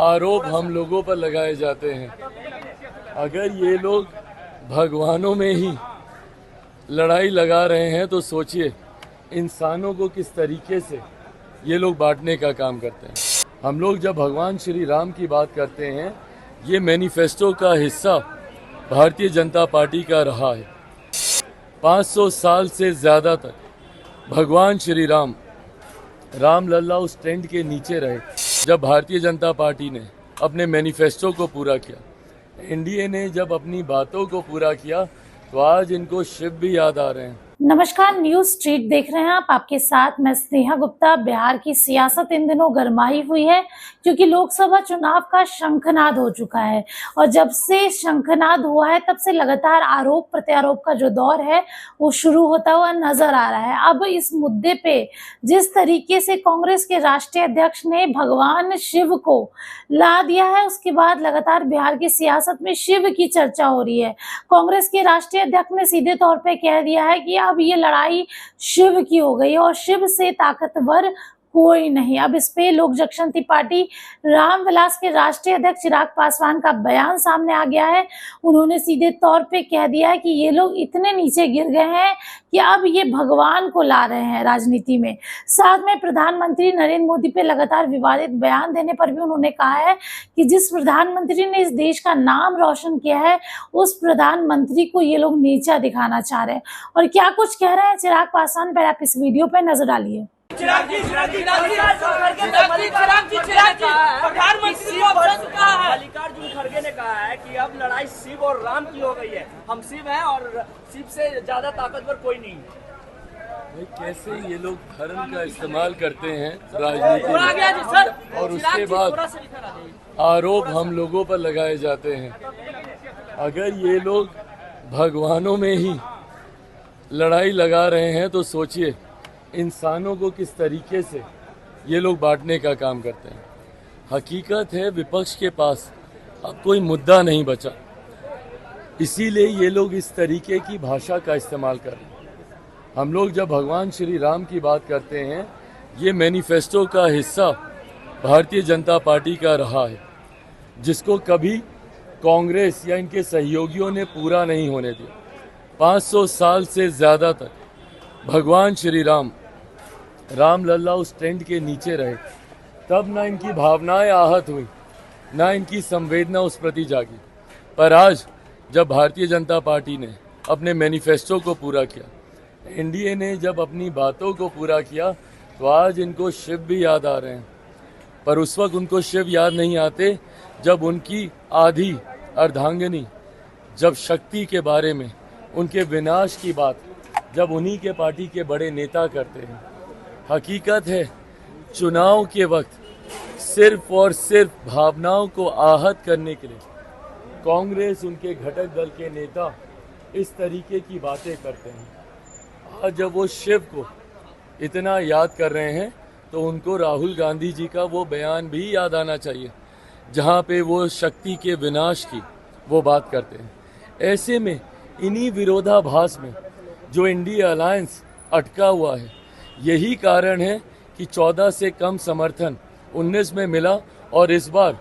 आरोप हम लोगों पर लगाए जाते हैं। अगर ये लोग भगवानों में ही लड़ाई लगा रहे हैं तो सोचिए इंसानों को किस तरीके से ये लोग बांटने का काम करते हैं। हम लोग जब भगवान श्री राम की बात करते हैं, ये मैनिफेस्टो का हिस्सा भारतीय जनता पार्टी का रहा है। 500 साल से ज़्यादा तक भगवान श्री राम रामलला उस टेंट के नीचे रहे जब भारतीय जनता पार्टी ने अपने मैनिफेस्टो को पूरा किया। एनडीए ने जब अपनी बातों को पूरा किया तो आज इनको शिव भी याद आ रहे हैं। नमस्कार, न्यूज स्ट्रीट देख रहे हैं आप। आपके साथ मैं स्नेहा गुप्ता। बिहार की सियासत इन दिनों गरमाई हुई है क्योंकि लोकसभा चुनाव का शंखनाद हो चुका है और जब से शंखनाद हुआ है तब से लगातार आरोप प्रत्यारोप का जो दौर है वो शुरू होता हुआ नजर आ रहा है। अब इस मुद्दे पे जिस तरीके से कांग्रेस के राष्ट्रीय अध्यक्ष ने भगवान शिव को ला दिया है, उसके बाद लगातार बिहार की सियासत में शिव की चर्चा हो रही है। कांग्रेस के राष्ट्रीय अध्यक्ष ने सीधे तौर पे कह दिया है कि अब ये लड़ाई शिव की हो गई और शिव से ताकतवर कोई नहीं। अब इस पे लोक जनशक्ति पार्टी रामविलास के राष्ट्रीय अध्यक्ष चिराग पासवान का बयान सामने आ गया है। उन्होंने सीधे तौर पे कह दिया है कि ये लोग इतने नीचे गिर गए हैं कि अब ये भगवान को ला रहे हैं राजनीति में। साथ में प्रधानमंत्री नरेंद्र मोदी पे लगातार विवादित बयान देने पर भी उन्होंने कहा है कि जिस प्रधानमंत्री ने इस देश का नाम रोशन किया है उस प्रधानमंत्री को ये लोग नीचा दिखाना चाह रहे हैं। और क्या कुछ कह रहे हैं चिराग पासवान पर आप इस वीडियो पे नजर डालिए। प्रधानमंत्री मल्लिकार्जुन खड़गे ने कहा है कि अब लड़ाई शिव और राम की हो गई है। हम शिव हैं और शिव से ज्यादा ताकतवर कोई नहीं है। कैसे ये लोग धर्म का इस्तेमाल करते हैं राजनीति में और उसके बाद आरोप हम लोगों पर लगाए जाते हैं। अगर ये लोग भगवानों में ही लड़ाई लगा रहे हैं तो सोचिए इंसानों को किस तरीके से ये लोग बांटने का काम करते हैं। हकीकत है विपक्ष के पास अब कोई मुद्दा नहीं बचा, इसीलिए ये लोग इस तरीके की भाषा का इस्तेमाल कर रहे हैं। हम लोग जब भगवान श्री राम की बात करते हैं, ये मैनिफेस्टो का हिस्सा भारतीय जनता पार्टी का रहा है, जिसको कभी कांग्रेस या इनके सहयोगियों ने पूरा नहीं होने दिया। 500 साल से ज़्यादा तक भगवान श्री राम रामलला उस टेंट के नीचे रहे, तब ना इनकी भावनाएं आहत हुई, ना इनकी संवेदना उस प्रति जागी। पर आज जब भारतीय जनता पार्टी ने अपने मैनिफेस्टो को पूरा किया, एनडीए ने जब अपनी बातों को पूरा किया तो आज इनको शिव भी याद आ रहे हैं। पर उस वक्त उनको शिव याद नहीं आते जब उनकी आधी अर्धांगिनी, जब शक्ति के बारे में, उनके विनाश की बात जब उन्हीं के पार्टी के बड़े नेता करते हैं। हकीकत है चुनाव के वक्त सिर्फ और सिर्फ भावनाओं को आहत करने के लिए कांग्रेस, उनके घटक दल के नेता इस तरीके की बातें करते हैं। आज जब वो शिव को इतना याद कर रहे हैं तो उनको राहुल गांधी जी का वो बयान भी याद आना चाहिए जहां पे वो शक्ति के विनाश की वो बात करते हैं। ऐसे में इन्हीं विरोधाभास में जो इंडिया अलायंस अटका हुआ है, यही कारण है कि 14 से कम समर्थन 19 में मिला और इस बार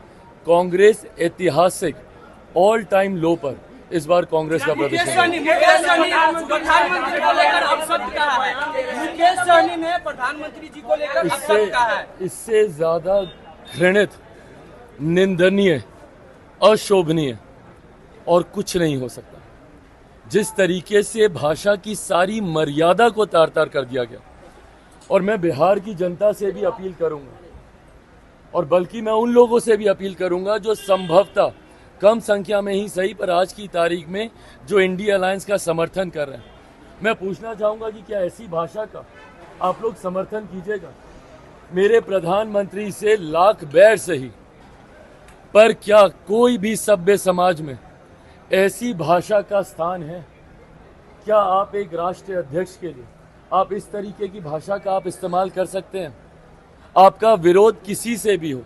कांग्रेस ऐतिहासिक ऑल टाइम लो पर इस बार कांग्रेस का प्रदर्शन इससे ज्यादा घृणित, निंदनीय, अशोभनीय और कुछ नहीं हो सकता। जिस तरीके से भाषा की सारी मर्यादा को तार तार कर दिया गया। और मैं बिहार की जनता से भी अपील करूंगा, और बल्कि मैं उन लोगों से भी अपील करूंगा जो संभवतः कम संख्या में ही सही पर आज की तारीख में जो इंडिया अलायंस का समर्थन कर रहे हैं। मैं पूछना चाहूंगा कि क्या ऐसी भाषा का आप लोग समर्थन कीजिएगा? मेरे प्रधानमंत्री से लाख बैर सही, पर क्या कोई भी सभ्य समाज में ऐसी भाषा का स्थान है? क्या आप एक राष्ट्रीय अध्यक्ष के लिए आप इस तरीके की भाषा का आप इस्तेमाल कर सकते हैं? आपका विरोध किसी से भी हो,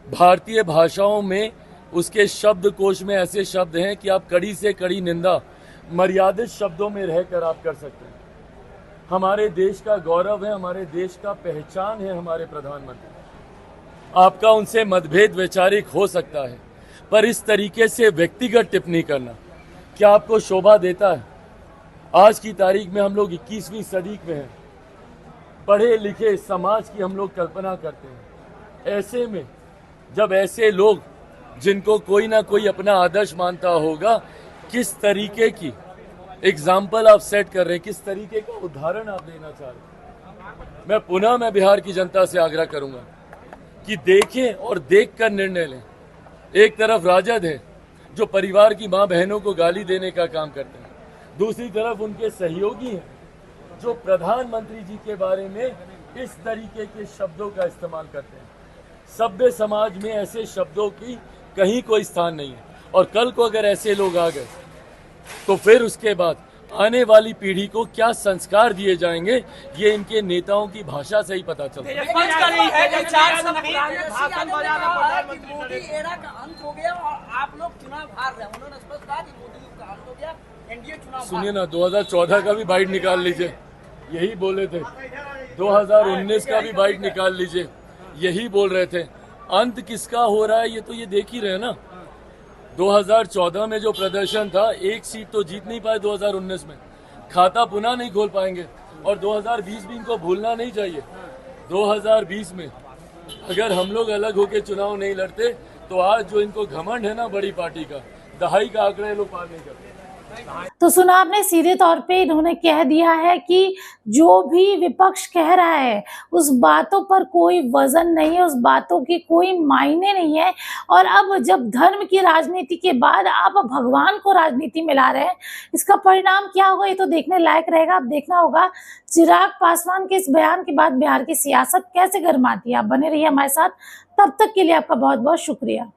भारतीय भाषाओं में उसके शब्दकोश में ऐसे शब्द हैं कि आप कड़ी से कड़ी निंदा मर्यादित शब्दों में रहकर आप कर सकते हैं। हमारे देश का गौरव है, हमारे देश का पहचान है हमारे प्रधानमंत्री। आपका उनसे मतभेद वैचारिक हो सकता है, पर इस तरीके से व्यक्तिगत टिप्पणी करना क्या आपको शोभा देता है? आज की तारीख में हम लोग 21वीं सदी में हैं, पढ़े लिखे समाज की हम लोग कल्पना करते हैं। ऐसे में जब ऐसे लोग जिनको कोई ना कोई अपना आदर्श मानता होगा, किस तरीके की एग्जाम्पल आप सेट कर रहे हैं, किस तरीके का उदाहरण आप देना चाह रहे हैं। मैं बिहार की जनता से आग्रह करूंगा कि देखें और देखकर निर्णय लें। एक तरफ राजद है जो परिवार की मां बहनों को गाली देने का काम करते हैं, दूसरी तरफ उनके सहयोगी हैं जो प्रधानमंत्री जी के बारे में इस तरीके के शब्दों का इस्तेमाल करते हैं। सभ्य समाज में ऐसे शब्दों की कहीं कोई स्थान नहीं है, और कल को अगर ऐसे लोग आ गए तो फिर उसके बाद आने वाली पीढ़ी को क्या संस्कार दिए जाएंगे, ये इनके नेताओं की भाषा से ही पता चलता है। मोदी एरा का अंत हो गया और आप लोग चुनाव हार रहे हैं। उन्होंने स्पष्ट कहा कि मोदी युग का अंत हो गया, एनडीए चुनाव। सुनिए ना, 2014 का भी बाइट निकाल लीजिए, यही बोले थे। 2019 का भी बाइट निकाल लीजिए, यही बोल रहे थे। अंत किसका हो रहा है ये तो ये देख ही रहे ना। 2014 में जो प्रदर्शन था, एक सीट तो जीत नहीं पाए। 2019 में खाता पुनः नहीं खोल पाएंगे, और 2020 भी इनको भूलना नहीं चाहिए। 2020 में अगर हम लोग अलग होकर चुनाव नहीं लड़ते तो आज जो इनको घमंड है ना बड़ी पार्टी का, दहाई का आंकड़ा ये लोग पार नहीं करते। तो सुना आपने, सीधे तौर पे इन्होंने कह दिया है कि जो भी विपक्ष कह रहा है उस बातों पर कोई वजन नहीं है, उस बातों की कोई मायने नहीं है। और अब जब धर्म की राजनीति के बाद आप भगवान को राजनीति में ला रहे हैं, इसका परिणाम क्या होगा ये तो देखने लायक रहेगा। अब देखना होगा चिराग पासवान के इस बयान के बाद बिहार की सियासत कैसे गर्माती है। आप बने रहिए हमारे साथ, तब तक के लिए आपका बहुत बहुत शुक्रिया।